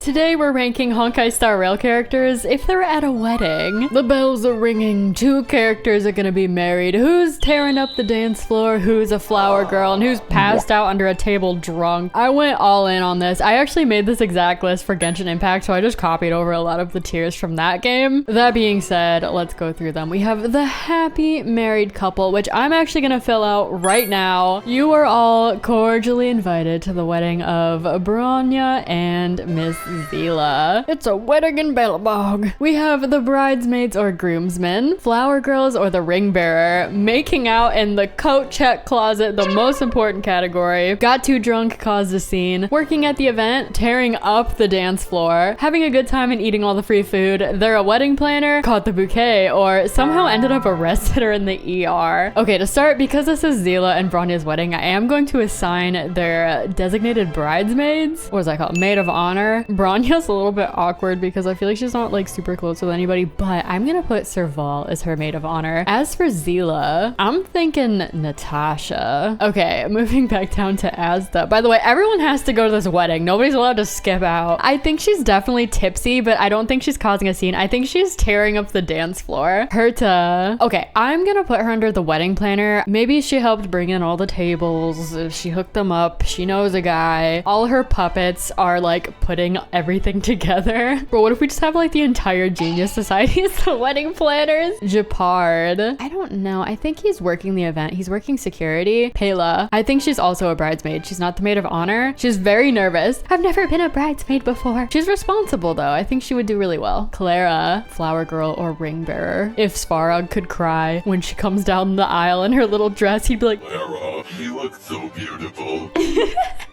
Today we're ranking Honkai Star Rail characters if they're at a wedding. The bells are ringing, 2 characters are gonna be married. Who's tearing up the dance floor, who's a flower girl, and who's passed out under a table drunk? I went all in on this. I actually made this exact list for Genshin Impact, so I just copied over a lot of the tiers from that game. That being said, let's go through them. We have the happy married couple, which I'm actually gonna fill out right now. You are all cordially invited to the wedding of Bronya and Miss Zila. It's a wedding in Belobog. We have the bridesmaids or groomsmen, flower girls or the ring bearer, making out in the coat check closet, the most important category, got too drunk, caused a scene, working at the event, tearing up the dance floor, having a good time and eating all the free food, they're a wedding planner, caught the bouquet, or somehow ended up arrested or in the ER. Okay, to start, because this is Zila and Bronya's wedding, I am going to assign their designated bridesmaids. What is that called? Maid of honor. Bronya's a little bit awkward because I feel like she's not like super close with anybody, but I'm gonna put Serval as her maid of honor. As for Zila, I'm thinking Natasha. Okay, moving back down to Azda. By the way, everyone has to go to this wedding. Nobody's allowed to skip out. I think she's definitely tipsy, but I don't think she's causing a scene. I think she's tearing up the dance floor. Herta. Okay, I'm gonna put her under the wedding planner. Maybe she helped bring in all the tables. She hooked them up. She knows a guy. All her puppets are like putting everything together. But what if we just have like the entire Genius Society as the wedding planners? Japard. I don't know. I think he's working the event. He's working security. Pela. I think she's also a bridesmaid. She's not the maid of honor. She's very nervous. I've never been a bridesmaid before. She's responsible though. I think she would do really well. Clara. Flower girl or ring bearer. If Svarog could cry when she comes down the aisle in her little dress, he'd be like, Clara, you look so beautiful.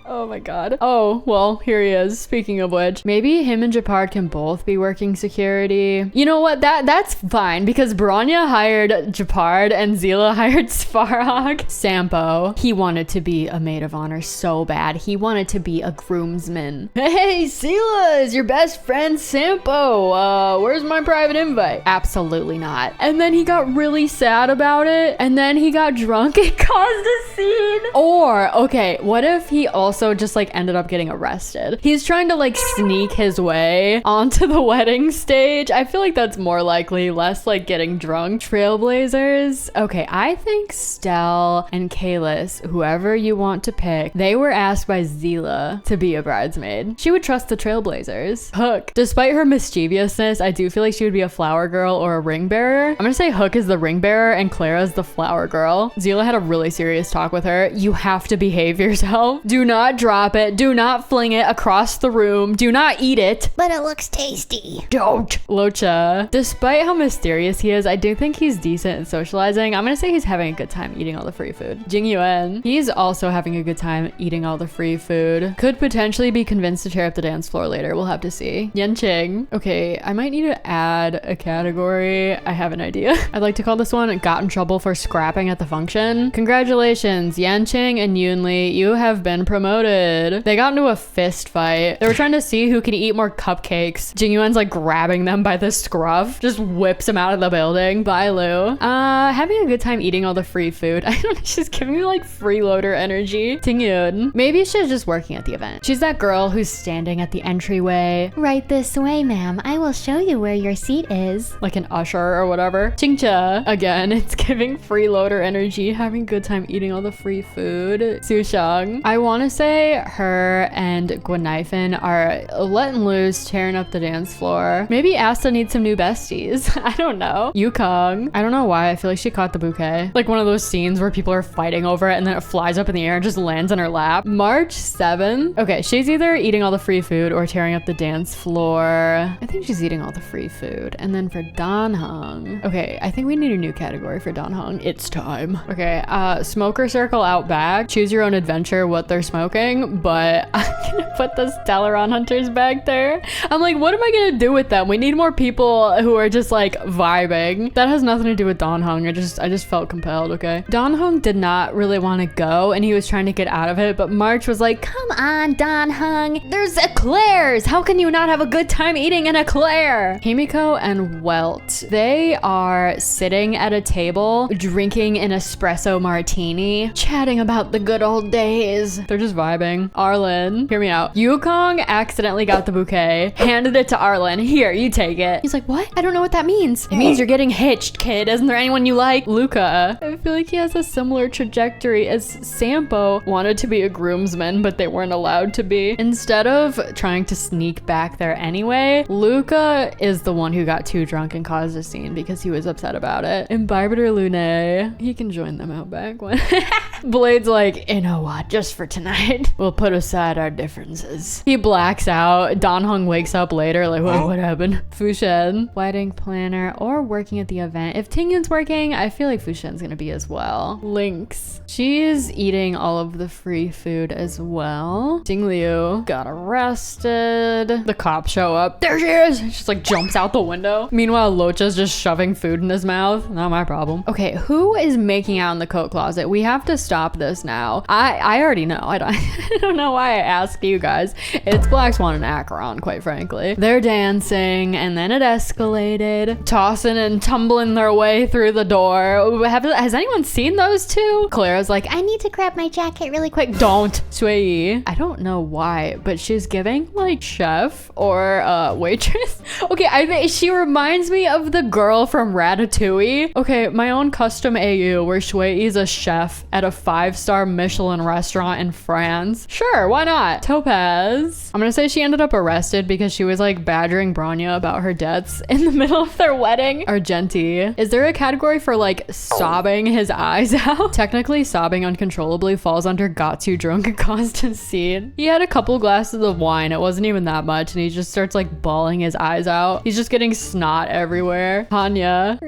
oh my god. Oh, well, here he is. Speaking of which, maybe him and Japard can both be working security. You know what? That's fine because Bronya hired Japard and Zila hired Svarog. Sampo, he wanted to be a maid of honor so bad. He wanted to be a groomsman. Hey, Zila, is your best friend Sampo? Where's my private invite? Absolutely not. And then he got really sad about it. And then he got drunk and caused a scene. Or, okay, what if he also just like ended up getting arrested? He's trying to like sneak his way onto the wedding stage. I feel like that's more likely, less like getting drunk. Trailblazers. Okay, I think Stell and Kalis, whoever you want to pick, they were asked by Zila to be a bridesmaid. She would trust the Trailblazers. Hook. Despite her mischievousness, I do feel like she would be a flower girl or a ring bearer. I'm gonna say Hook is the ring bearer and Clara's the flower girl. Zila had a really serious talk with her. You have to behave yourself. Do not drop it. Do not fling it across the room. Do not eat it. But it looks tasty. Don't. Locha. Despite how mysterious he is, I do think he's decent at socializing. I'm gonna say he's having a good time eating all the free food. Jingyuan. He's also having a good time eating all the free food. Could potentially be convinced to tear up the dance floor later. We'll have to see. Yanqing. Okay, I might need to add a category. I have an idea. I'd like to call this one got in trouble for scrapping at the function. Congratulations, Yanqing and Yunli. You have been promoted. They got into a fist fight. They were trying to see who can eat more cupcakes. Jingyuan's like grabbing them by the scruff. Just whips him out of the building. Bye, Lu. Having a good time eating all the free food. I don't know. She's giving me like freeloader energy. Tingyun. Maybe she's just working at the event. She's that girl who's standing at the entryway. Right this way, ma'am. I will show you where your seat is. Like an usher or whatever. Chingcha. Again, it's giving freeloader energy. Having a good time eating all the free food. Sushang. I want to say her and Gwenifin are letting loose, tearing up the dance floor. Maybe Asta needs some new besties. I don't know. Yukong. I don't know why. I feel like she caught the bouquet. Like one of those scenes where people are fighting over it and then it flies up in the air and just lands in her lap. March 7th. Okay, she's either eating all the free food or tearing up the dance floor. I think she's eating all the free food. And then for Danheng. Okay, I think we need a new category for Danheng. It's time. Okay, smoker circle out back. Choose your own adventure what they're smoking, but I'm gonna put the Stellaron hunters back there. I'm like, what am I gonna do with them? We need more people who are just like vibing. That has nothing to do with Danheng. I just felt compelled, okay? Danheng did not really want to go and he was trying to get out of it, but March was like, come on, Danheng. There's eclairs. How can you not have a good time eating an eclair? Himiko and Welt, they are sitting at a table, drinking an espresso martini, chatting about the good old days. They're just vibing. vibing. Arlen, hear me out. Yukong accidentally got the bouquet, handed it to Arlen. Here, you take it. He's like, what? I don't know what that means. It means you're getting hitched, kid. Isn't there anyone you like? Luca. I feel like he has a similar trajectory as Sampo wanted to be a groomsman, but they weren't allowed to be. Instead of trying to sneak back there anyway, Luca is the one who got too drunk and caused a scene because he was upset about it. Imbibiter Lune, he can join them out back when Blade's like, you know what, just for tonight, we'll put aside our differences. He blacks out. Dan Hong wakes up later like, what happened? Fushen, wedding planner or working at the event. If Tingyun's working, I feel like Fushen's gonna be as well. Lynx, she's eating all of the free food as well. Ding Liu got arrested. The cops show up. There she is. She just like jumps out the window. Meanwhile, Locha's just shoving food in his mouth. Not my problem. Okay, who is making out in the coat closet? We have to stop this now. I already know. I don't know why I asked you guys. It's Black Swan and Acheron, quite frankly. They're dancing and then it escalated, tossing and tumbling their way through the door. Has anyone seen those two? Clara's like, I need to grab my jacket really quick. don't. Sui, I don't know why, but she's giving like chef or waitress. Okay, I think she reminds me of the girl from Ratatouille. Okay, my own custom AU where Shui is a chef at a 5-star Michelin restaurant in France. Sure, why not? Topaz. I'm gonna say she ended up arrested because she was like badgering Branya about her debts in the middle of their wedding. Argenti. Is there a category for like sobbing his eyes out? Technically, sobbing uncontrollably falls under got too drunk and caused a scene. He had a couple glasses of wine. It wasn't even that much and he just starts like bawling his eyes out. He's just getting snot everywhere. Tanya.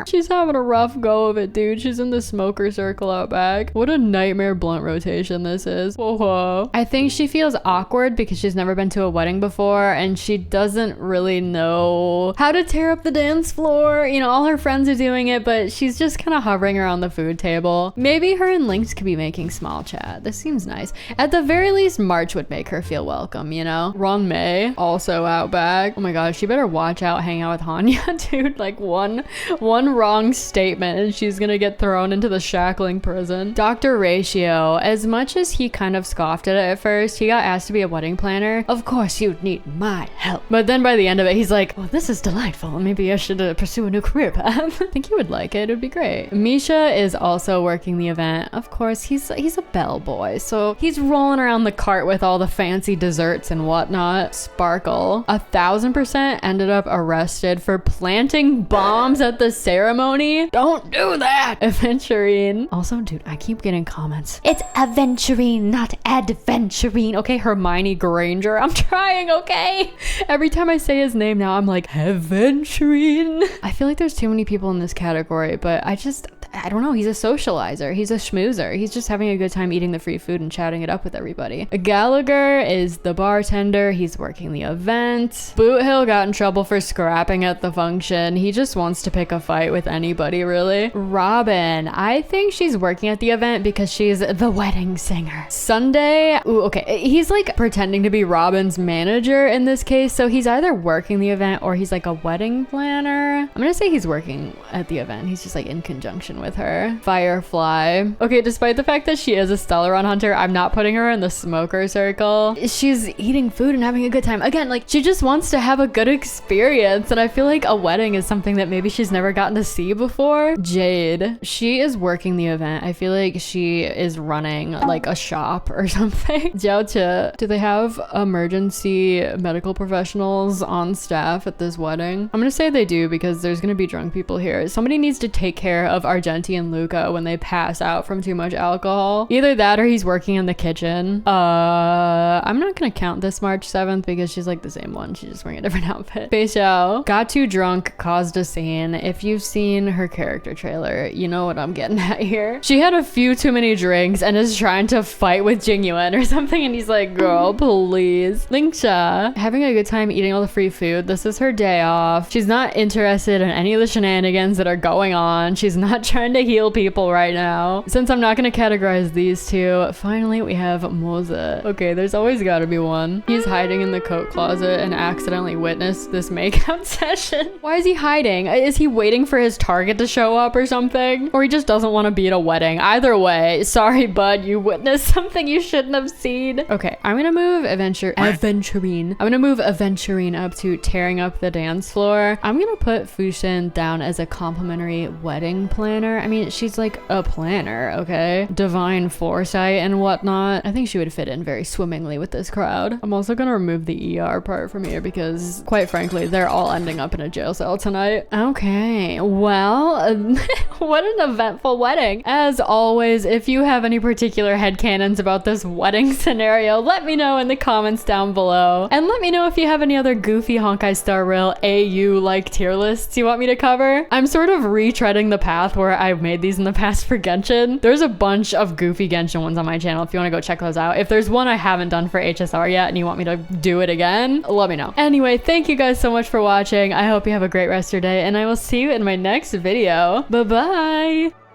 She's having a rough go of it, dude. She's in the smoker circle out back. What a nightmare blunt rotation this is. Whoa. I think she feels awkward because she's never been to a wedding before and she doesn't really know how to tear up the dance floor. You know, all her friends are doing it, but she's just kind of hovering around the food table. Maybe her and Lynx could be making small chat. This seems nice. At the very least, March would make her feel welcome, you know? Ron May, also out back. Oh my god, she better watch out hang out with Hanya, dude. Like one wrong statement and she's gonna get thrown into the shackling prison. Dr. Ratio, as much as he kind of scoffed at it at first, he got asked to be a wedding planner. Of course you'd need my help. But then by the end of it, he's like, well, this is delightful. Maybe I should pursue a new career path. I think he would like it. It'd be great. Misha is also working the event. Of course, he's a bellboy, so he's rolling around the cart with all the fancy desserts and whatnot. Sparkle, 1000% ended up arrested for planting bombs at the ceremony. Don't do that. Aventurine. Also, dude, I keep getting comments. It's Aventurine, not Adventurine. Okay, Hermione Granger. I'm trying, okay? Every time I say his name now, I'm like, Aventurine. I feel like there's too many people in this category, but I don't know. He's a socializer. He's a schmoozer. He's just having a good time eating the free food and chatting it up with everybody. Gallagher is the bartender. He's working the event. Boot Hill got in trouble for scrapping at the function. He just wants to pick a fight with anybody, really. Robin, I think she's working at the event because she's the wedding singer. Sunday, ooh, okay. He's like pretending to be Robin's manager in this case. So he's either working the event or he's like a wedding planner. I'm gonna say he's working at the event. He's just like in conjunction with her. Firefly. Okay, despite the fact that she is a Stellaron hunter, I'm not putting her in the smoker circle. She's eating food and having a good time. Again, like she just wants to have a good experience. And I feel like a wedding is something that maybe she's never gotten to see before. Jade, she is working the event. I feel like she is running like a shop or something. Jiaoche, do they have emergency medical professionals on staff at this wedding? I'm gonna say they do because there's gonna be drunk people here. Somebody needs to take care of Argenti and Luca when they pass out from too much alcohol. Either that or he's working in the kitchen. I'm not gonna count this March 7th because she's like the same one. She's just wearing a different outfit. Fei Xiao got too drunk, caused a scene. If you've seen her character trailer, you know what I'm getting at here. She had a few too many drinks and is trying to fight with Jing Yuan or something and he's like, girl, please. Lingsha, having a good time eating all the free food. This is her day off. She's not interested in any of the shenanigans that are going on. She's not trying trying to heal people right now. Since I'm not gonna categorize these two, finally we have Mose. Okay, there's always gotta be one. He's hiding in the coat closet and accidentally witnessed this makeout session. Why is he hiding? Is he waiting for his target to show up or something? Or he just doesn't want to be at a wedding? Either way, sorry bud, you witnessed something you shouldn't have seen. Okay, I'm gonna move Aventurine. I'm gonna move Aventurine up to tearing up the dance floor. I'm gonna put Fushin down as a complimentary wedding planner. I mean, she's like a planner, okay? Divine foresight and whatnot. I think she would fit in very swimmingly with this crowd. I'm also gonna remove the ER part from here because, quite frankly, they're all ending up in a jail cell tonight. Okay, well, what an eventful wedding. As always, if you have any particular headcanons about this wedding scenario, let me know in the comments down below. And let me know if you have any other goofy Honkai Star Rail AU like tier lists you want me to cover. I'm sort of retreading the path where I've made these in the past for Genshin. There's a bunch of goofy Genshin ones on my channel if you want to go check those out. If there's one I haven't done for HSR yet and you want me to do it again, let me know. Anyway, thank you guys so much for watching. I hope you have a great rest of your day and I will see you in my next video. Bye bye.